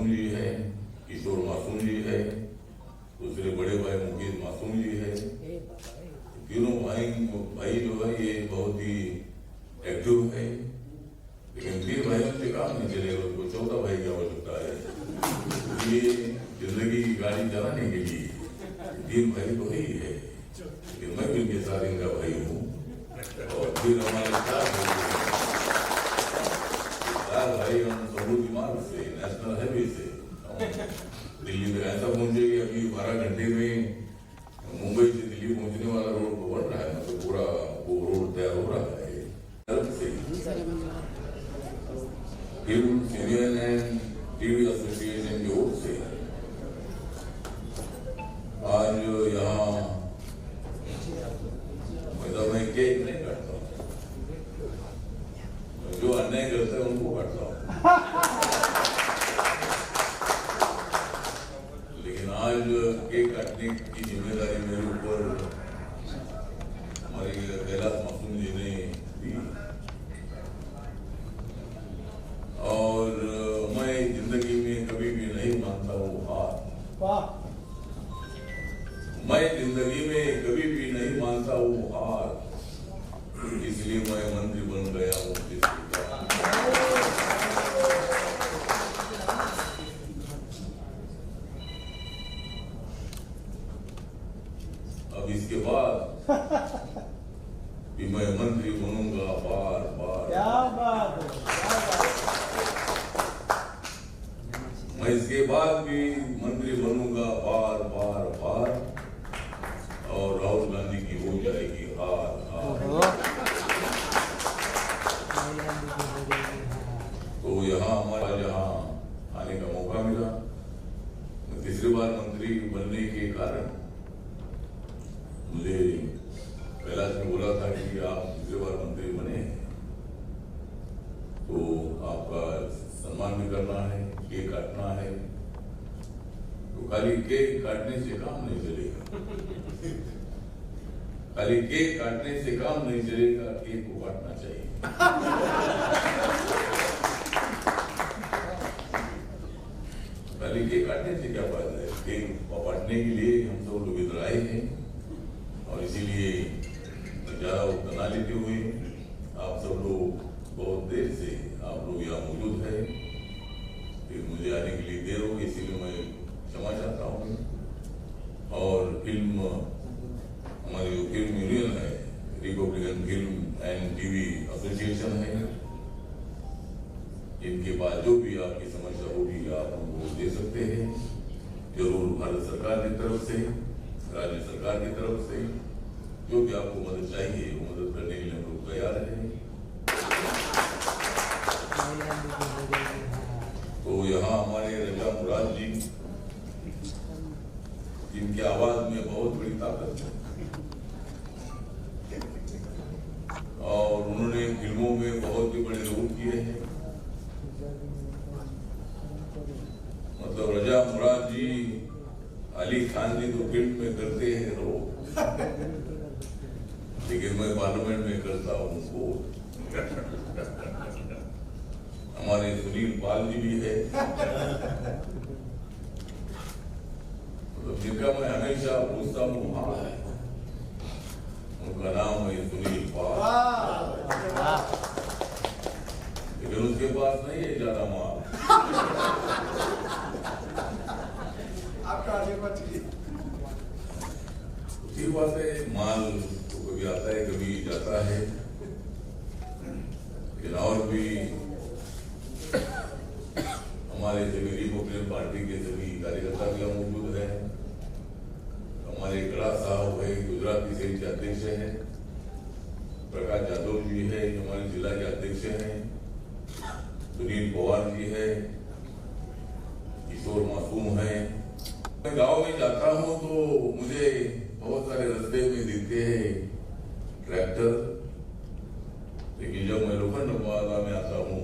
मासूम जी है, किशोर मासूम जी है, दूसरे बड़े भाई मुकेश मासूम जी है। तीनों भाई जो है ये बहुत ही एक्टिव है, लेकिन 3 भाइयों से काम नहीं चलेगा, उसको 14 भाई की आवश्यकता है। ये जिंदगी की गाड़ी चलाने के लिए 3 भाई तो ही है, लेकिन मैं भी इनके साथ इनका भाई हूँ। और फिर हमारे 4 भाई हम समृद्धि मार्ग से, नेशनल हाईवे से दिल्ली में ऐसा पहुंचे कि अभी 12 घंटे में मुंबई से दिल्ली पहुंचने वाला रोड बन रहा है, मतलब पूरा वो रोड तैयार हो रहा है। Film senior and TV association की ओर से आज यहाँ मतलब मैं केक नहीं काटता हूँ, जो अन्याय करते हैं उनको काटता हूँ, लेकिन आज केक काटने की जिम्मेदारी मेरे ऊपर हमारे कैलाश मासूम जी ने दी। और मैं जिंदगी में कभी भी नहीं मानता हूँ हार, मैं जिंदगी में कभी भी नहीं मानता हूँ हार, इसलिए मैं मंत्री बन गया हूँ। अब इसके बाद भी मैं मंत्री बनूंगा बार बार। क्या बात है, मैं इसके बाद भी मंत्री बनूंगा बार बार बार, और राहुल गांधी की हो जाएगी हार हार। तो यहाँ हमारा यहाँ आने का मौका मिला। तीसरी बार मंत्री बनने के कारण मुझे कैलाश ने बोला था कि आप तीसरी बार मंत्री बने तो आपका सम्मान भी करना है, केक काटना है। तो खाली केक काटने से काम नहीं चलेगा, खाली केक काटने से काम नहीं चलेगा, केक को काटना चाहिए। खाली केक काटने से क्या फायदा है? केक काटने के लिए हम सब लोग इधर आए हैं, और इसीलिए ज्यादा वक्त ना लेते हुए आप सब लोग बहुत देर से आप लोग यहाँ मौजूद है, फिर मुझे आने के लिए देर होगी, इसीलिए मैं क्षमा चाहता हूँ। और फिल्म हमारी जो फिल्म यूनियन है, Republican film and TV association है, इनके बाद जो भी आपकी समस्या होगी आप हमको दे सकते हैं। जरूर भारत सरकार की तरफ से, राज्य सरकार की तरफ से जो भी आपको मदद चाहिए वो मदद करने के लिए हम लोग तैयार हैं। तो यहाँ हमारे रजा मुराद जी, जिनकी आवाज में बहुत बड़ी ताकत है और उन्होंने फिल्मों में बहुत ही बड़े रोल किए हैं। मतलब रजा मुराद जी अली खान जी तो फिल्म में करते हैं रोल, लेकिन मैं पार्लियामेंट में करता हूँ वो। हमारे सुनील पाल जी भी है, तो जिनका मैं हमेशा पूछता हूँ हाँ है, उनका नाम है सुनील पाल, लेकिन उसके पास नहीं है ज्यादा माल। उसी बात है, माल तो कभी आता है कभी जाता है, लेकिन और भी हमारे सभी रिपब्लिकन पार्टी के सभी कार्यकर्ता भी मौजूद है। हमारे कड़ा साहब है, गुजराती सेल के अध्यक्ष है, प्रकाश यादव जी है हमारे जिला के अध्यक्ष हैं, सुनील पवार जी है, किशोर मासूम है। मैं गांव में जाता हूं तो मुझे बहुत सारे रास्ते में दिखते हैं ट्रैक्टर, लेकिन जब मैं लोखंडवाला में आता हूं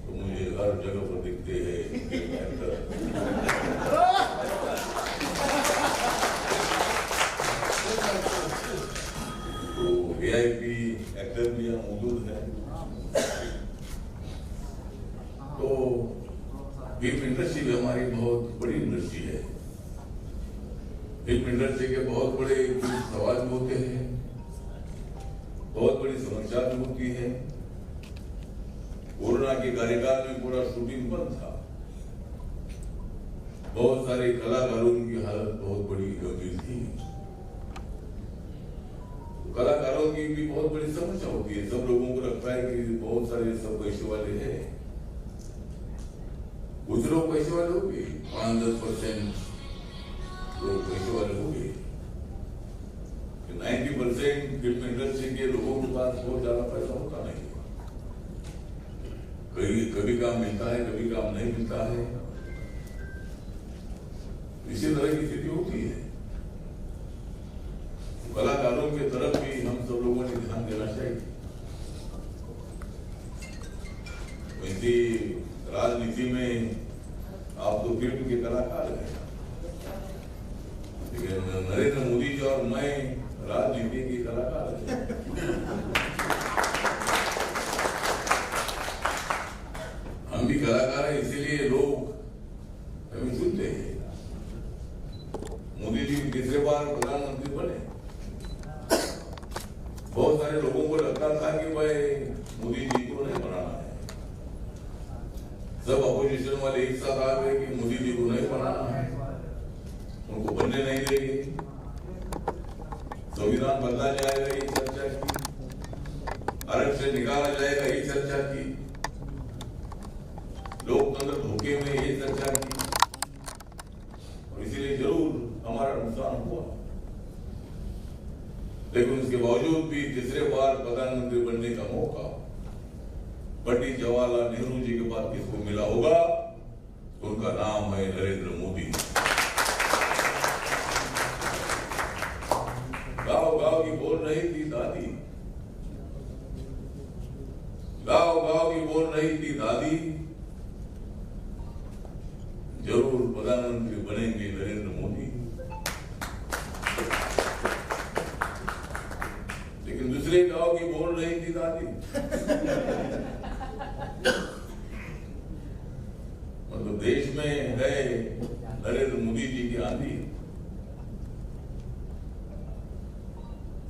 तो मुझे हर जगह पर दिखते हैं ट्रैक्टर। तो वीआईपी एक्टर भी यहाँ मौजूद है। तो फिल्म इंडस्ट्री भी हमारी बहुत बड़ी इंडस्ट्री है। फिल्म इंडस्ट्री के बहुत बड़े सवाल भी होते हैं, बहुत बड़ी समस्या भी होती है। कोरोना के कार्यकाल में पूरा शूटिंग बंद था। बहुत सारे कलाकारों की हालत बहुत बड़ी गंभीर थी। कलाकारों की भी बहुत बड़ी समस्या होती है। सब लोगों को लगता है कि बहुत सारे सब पैसे वाले हैं, कुछ लोग पैसे वाले हो गए, 5-10% लोग पैसे वाले हो गए। 90% फिल्म इंडस्ट्री के लोगों के पास बहुत ज्यादा पैसा होता नहीं। कभी काम मिलता है, कभी काम नहीं मिलता है। इसी तरह की स्थिति होती है। कलाकारों की तरफ भी हम सब लोगों ने ध्यान देना चाहिए। वैसे राजनीति में आप तो फिल्म के कलाकार हैं, लेकिन नरेंद्र मोदी जी और मैं राजनीति के कलाकार हैं। हम भी कलाकार हैं, इसीलिए लोग हमें सुनते हैं। मोदी जी तीसरे बार प्रधानमंत्री बने। बहुत सारे लोगों को लगता था कि भाई मोदी जी को नहीं बनाना है। सब अपोजिशन वाले एक साथ आ गए कि मोदी जी को नहीं बनाना है, उनको बनने नहीं देंगे, संविधान बदला जाएगा ये चर्चा की, आरक्षण निकाला जाएगा ये चर्चा की, लोकतंत्र धोखे में ये चर्चा की। और इसीलिए जरूर हमारा नुकसान हुआ। लेकिन उसके बावजूद भी तीसरे बार प्रधानमंत्री बनने का मौका पंडित जवाहरलाल नेहरू जी के बाद किसको मिला होगा? उनका नाम है नरेंद्र मोदी। गांव गांव की बोल रही थी दादी, गांव गांव की बोल रही थी दादी, जरूर प्रधानमंत्री बनेंगे नरेंद्र मोदी। लेकिन दूसरे गांव की बोल रही थी दादी। मतलब देश में है नरेंद्र मोदी जी की आंधी,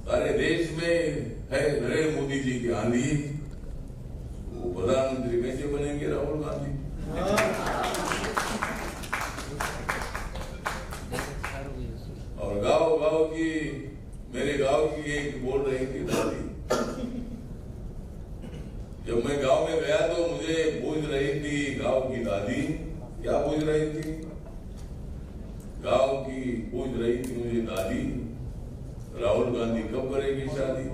सारे देश में है नरेंद्र मोदी जी की आंधी। वो प्रधानमंत्री कैसे बनेंगे? राहुल गांधी। और गांव गांव की, मेरे गांव की एक बोल रही थी दादी। जब मैं गांव में गया तो मुझे पूछ रही थी गांव की दादी, क्या पूछ रही थी? गांव की पूछ रही थी मुझे दादी, राहुल गांधी कब करेगी शादी?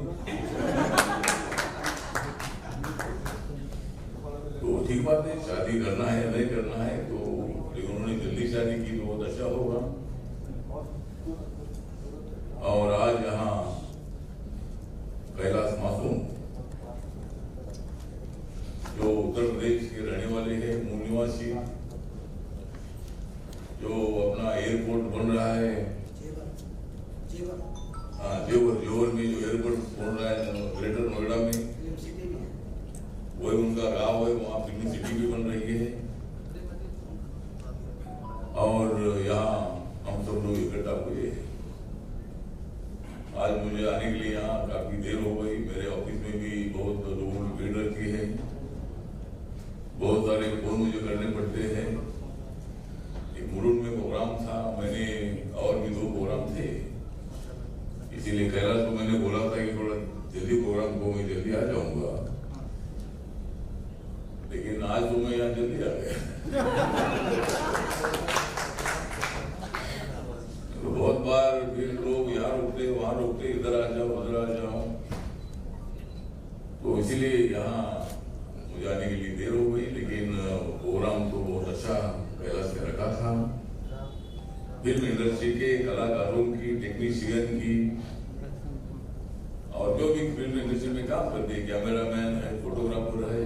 तो ठीक बात है, शादी करना है या नहीं करना है, तो लेकिन उन्होंने जल्दी शादी की तो बहुत अच्छा होगा। और आज यहाँ कैलाश मासूम जो उत्तर प्रदेश के रहने वाले हैं, मूल निवासी, जो अपना एयरपोर्ट बन रहा है, हाँ जेवर में जो एयरपोर्ट बन रहा है ग्रेटर नोएडा में, वही उनका गांव है, वहाँ फिल्म सिटी भी बन रही है। और यहाँ हम सब लोग इकट्ठा हुए हैं। आज मुझे आने के लिए यहाँ काफी देर हो गई। मेरे ऑफिस में भी बहुत लोगों की भीड़ रखी है, बहुत सारे फोन मुझे करने पड़ते हैं। एक मुरुड में प्रोग्राम था, मैंने और भी 2 प्रोग्राम थे, इसीलिए कैलाश को मैंने बोला था कि थोड़ा जल्दी प्रोग्राम को मैं जल्दी आ जाऊंगा, लेकिन आज तो मैं यहाँ जल्दी आ गया। तो बहुत बार फिर लोग यहाँ रुकते वहां रुकते, इधर आ जाओ उधर आ जाओ, तो इसीलिए यहाँ मुझे आने के लिए देर हो गई। लेकिन प्रोग्राम तो बहुत अच्छा कैलाश ने रखा था। फिल्म इंडस्ट्री के कलाकारों की, टेक्नीशियन की, और जो भी फिल्म इंडस्ट्री में काम करते हैं, कैमरामैन है, फोटोग्राफर है,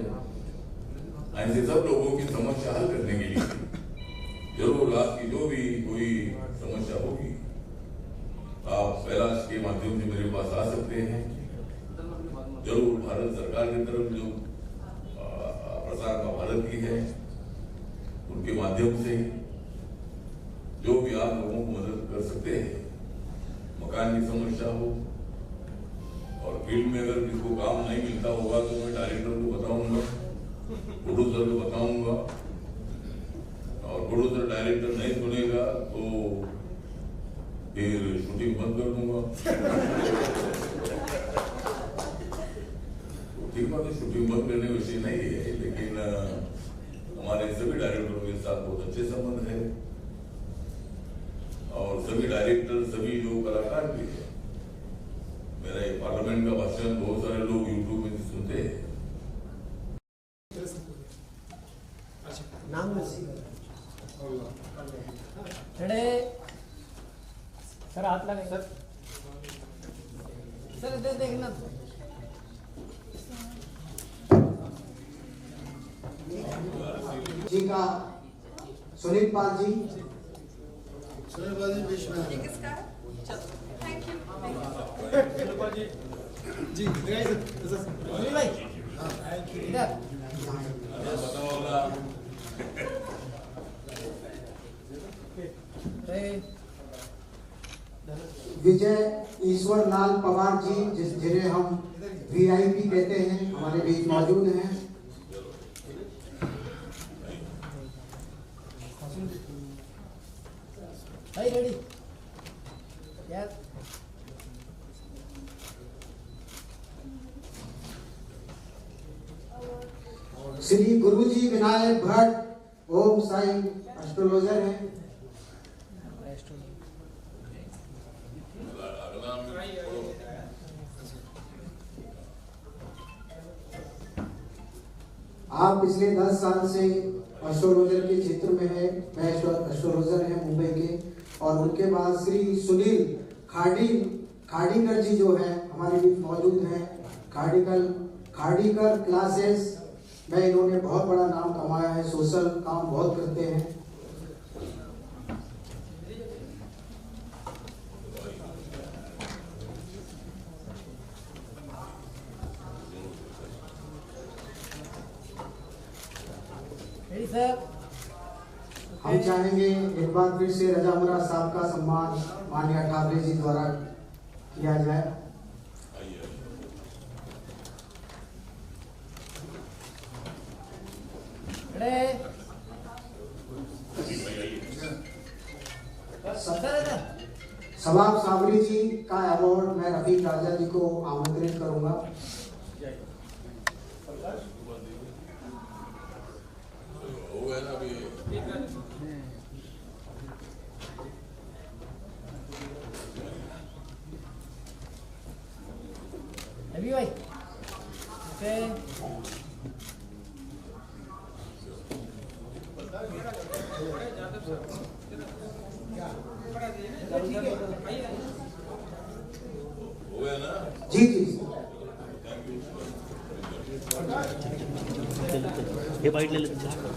ऐसे सब लोगों की समस्या हल करने के लिए जरूर आपकी जो भी कोई समस्या होगी, आप कैलाश के माध्यम से मेरे पास आ सकते हैं। जरूर भारत सरकार की तरफ जो प्रसार का भारत की है, उनके माध्यम से जो भी आप लोगों को मदद कर सकते हैं, मकान की समस्या हो और फील्ड में अगर किसी को काम नहीं मिलता होगा तो मैं डायरेक्टर को बताऊंगा, प्रोड्यूसर को बताऊंगा, और प्रोड्यूसर डायरेक्टर नहीं सुनेगा तो फिर शूटिंग बंद कर दूंगा। ठीक बात है, शूटिंग बंद करने विषय नहीं है, लेकिन हमारे सभी डायरेक्टरों के साथ बहुत अच्छे संबंध है और सभी डायरेक्टर, सभी जो कलाकार भी है, मेरा पार्लियामेंट का भाषण बहुत सारे लोग यूट्यूब में सुनते हैं। नाम सर हाथ लगे सर इधर देखना। जी का सुनील पाल जी, ये किसका है? चलो, थैंक यू। जी सुनील भाई इधर विजय ईश्वर लाल पवार जी, जिन्हें हम वीआईपी कहते हैं, हमारे बीच मौजूद हैं। भाई रेडी यार। श्री गुरुजी विनायक भट्ट ओम साई एस्ट्रोलॉजर हैं। आप पिछले 10 साल से एस्ट्रोलॉजर के क्षेत्र में है, मैं एस्ट्रोलॉजर है मुंबई के, और उनके बाद श्री सुनील खाड़ीकर जी जो है हमारे बीच मौजूद हैं। खाड़ीकर क्लासेस में इन्होंने बहुत बड़ा नाम कमाया है, सोशल काम बहुत करते हैं। सर हम चाहेंगे एक बार फिर से रजा मुराद साहब का सम्मान माननीय ठाकरे जी द्वारा किया जाए। सवाब साबरी जी का अवार्ड मैं रफीक राजा जी को आमंत्रित करूंगा। अभी भाई जी जी ये बाइट ले लेते हैं।